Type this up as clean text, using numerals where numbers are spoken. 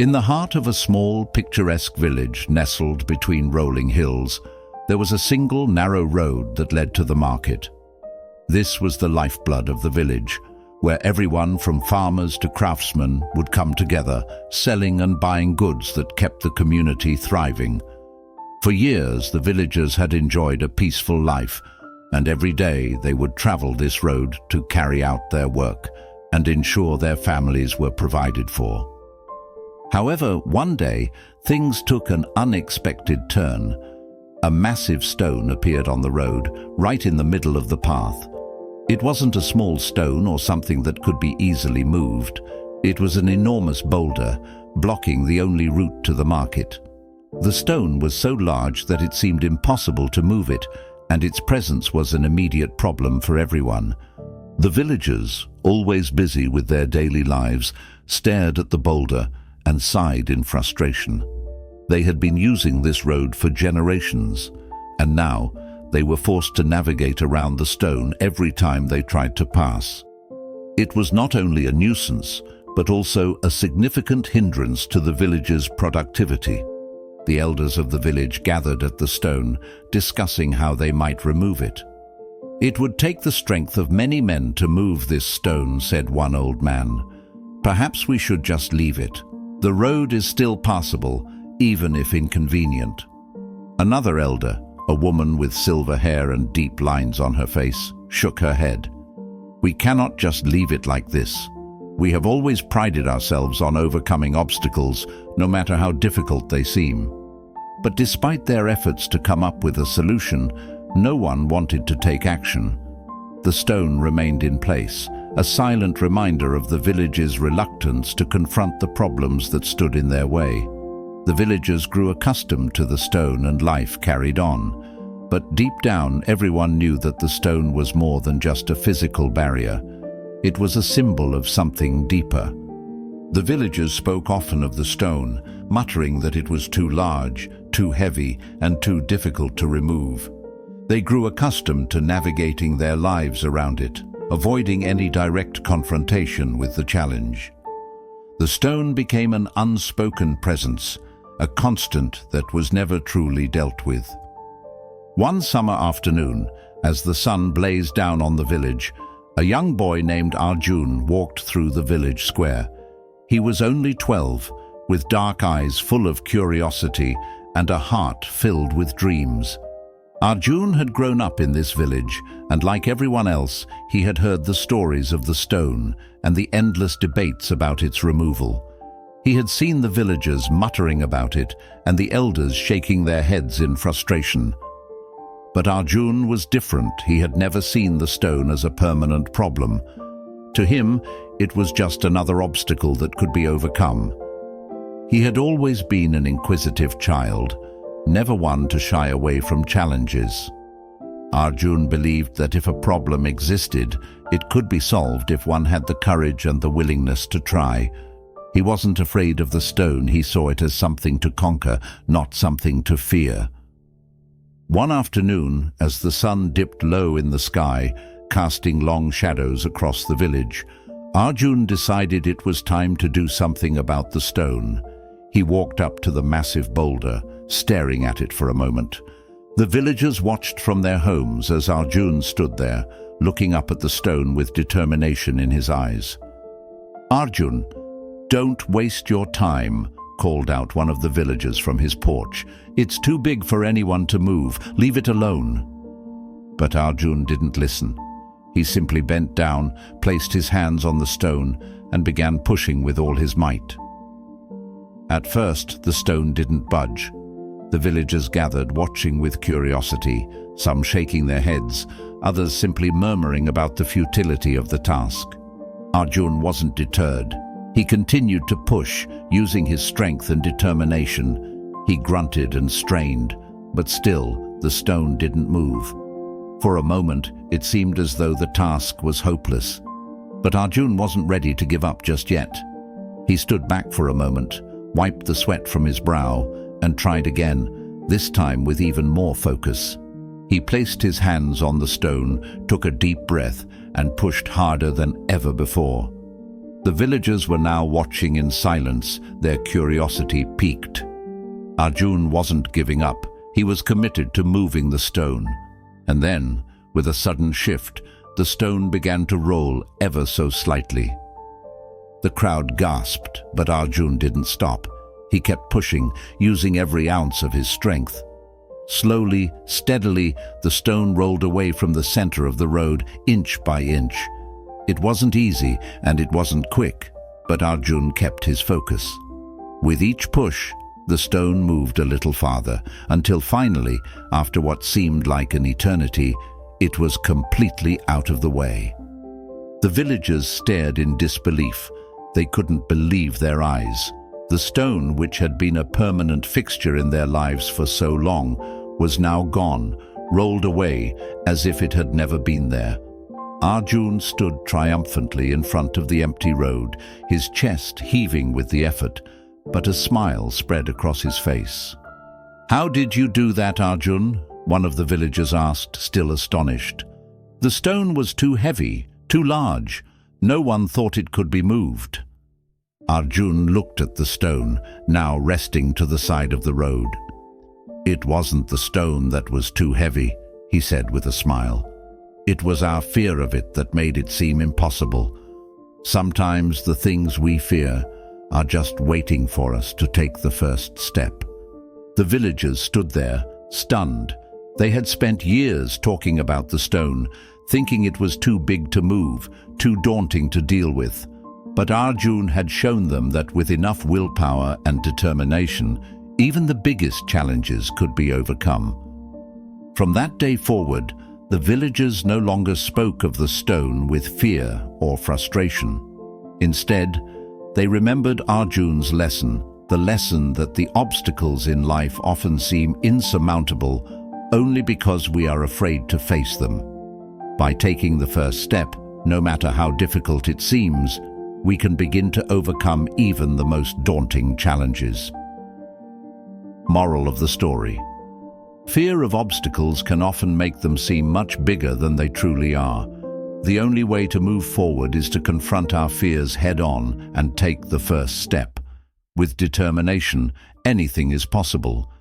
In the heart of a small, picturesque village nestled between rolling hills, there was a single narrow road that led to the market. This was the lifeblood of the village, where everyone from farmers to craftsmen would come together, selling and buying goods that kept the community thriving. For years, the villagers had enjoyed a peaceful life, and every day they would travel this road to carry out their work and ensure their families were provided for. However, one day, things took an unexpected turn. A massive stone appeared on the road, right in the middle of the path. It wasn't a small stone or something that could be easily moved. It was an enormous boulder, blocking the only route to the market. The stone was so large that it seemed impossible to move it, and its presence was an immediate problem for everyone. The villagers, always busy with their daily lives, stared at the boulder and sighed in frustration. They had been using this road for generations, and now they were forced to navigate around the stone every time they tried to pass. It was not only a nuisance, but also a significant hindrance to the village's productivity. The elders of the village gathered at the stone, discussing how they might remove it. "It would take the strength of many men to move this stone," said one old man. "Perhaps we should just leave it. The road is still passable, even if inconvenient." Another elder, a woman with silver hair and deep lines on her face, shook her head. "We cannot just leave it like this. We have always prided ourselves on overcoming obstacles, no matter how difficult they seem." But despite their efforts to come up with a solution, no one wanted to take action. The stone remained in place, a silent reminder of the village's reluctance to confront the problems that stood in their way. The villagers grew accustomed to the stone and life carried on. But deep down, everyone knew that the stone was more than just a physical barrier. It was a symbol of something deeper. The villagers spoke often of the stone, muttering that it was too large, too heavy, and too difficult to remove. They grew accustomed to navigating their lives around it, avoiding any direct confrontation with the challenge. The stone became an unspoken presence, a constant that was never truly dealt with. One summer afternoon, as the sun blazed down on the village, a young boy named Arjun walked through the village square. He was only 12, with dark eyes full of curiosity and a heart filled with dreams. Arjun had grown up in this village, and like everyone else, he had heard the stories of the stone and the endless debates about its removal. He had seen the villagers muttering about it and the elders shaking their heads in frustration. But Arjun was different. He had never seen the stone as a permanent problem. To him, it was just another obstacle that could be overcome. He had always been an inquisitive child, never one to shy away from challenges. Arjun believed that if a problem existed, it could be solved if one had the courage and the willingness to try. He wasn't afraid of the stone. He saw it as something to conquer, not something to fear. One afternoon, as the sun dipped low in the sky, casting long shadows across the village, Arjun decided it was time to do something about the stone. He walked up to the massive boulder, staring at it for a moment. The villagers watched from their homes as Arjun stood there, looking up at the stone with determination in his eyes. "Arjun, don't waste your time," called out one of the villagers from his porch. "It's too big for anyone to move. Leave it alone." But Arjun didn't listen. He simply bent down, placed his hands on the stone, and began pushing with all his might. At first, the stone didn't budge. The villagers gathered, watching with curiosity, some shaking their heads, others simply murmuring about the futility of the task. Arjun wasn't deterred. He continued to push, using his strength and determination. He grunted and strained, but still, the stone didn't move. For a moment, it seemed as though the task was hopeless. But Arjun wasn't ready to give up just yet. He stood back for a moment, wiped the sweat from his brow, and tried again, this time with even more focus. He placed his hands on the stone, took a deep breath, and pushed harder than ever before. The villagers were now watching in silence, their curiosity piqued. Arjun wasn't giving up. He was committed to moving the stone. And then, with a sudden shift, the stone began to roll ever so slightly. The crowd gasped, but Arjun didn't stop. He kept pushing, using every ounce of his strength. Slowly, steadily, the stone rolled away from the center of the road, inch by inch. It wasn't easy, and it wasn't quick, but Arjun kept his focus. With each push, the stone moved a little farther, until finally, after what seemed like an eternity, it was completely out of the way. The villagers stared in disbelief. They couldn't believe their eyes. The stone, which had been a permanent fixture in their lives for so long, was now gone, rolled away as if it had never been there. Arjun stood triumphantly in front of the empty road, his chest heaving with the effort, but a smile spread across his face. "How did you do that, Arjun?" one of the villagers asked, still astonished. "The stone was too heavy, too large. No one thought it could be moved." Arjun looked at the stone, now resting to the side of the road. "It wasn't the stone that was too heavy," he said with a smile. "It was our fear of it that made it seem impossible. Sometimes the things we fear are just waiting for us to take the first step." The villagers stood there, stunned. They had spent years talking about the stone, thinking it was too big to move, too daunting to deal with. But Arjun had shown them that with enough willpower and determination, even the biggest challenges could be overcome. From that day forward, the villagers no longer spoke of the stone with fear or frustration. Instead, they remembered Arjun's lesson, the lesson that the obstacles in life often seem insurmountable only because we are afraid to face them. By taking the first step, no matter how difficult it seems, we can begin to overcome even the most daunting challenges. Moral of the story: fear of obstacles can often make them seem much bigger than they truly are. The only way to move forward is to confront our fears head-on and take the first step. With determination, anything is possible.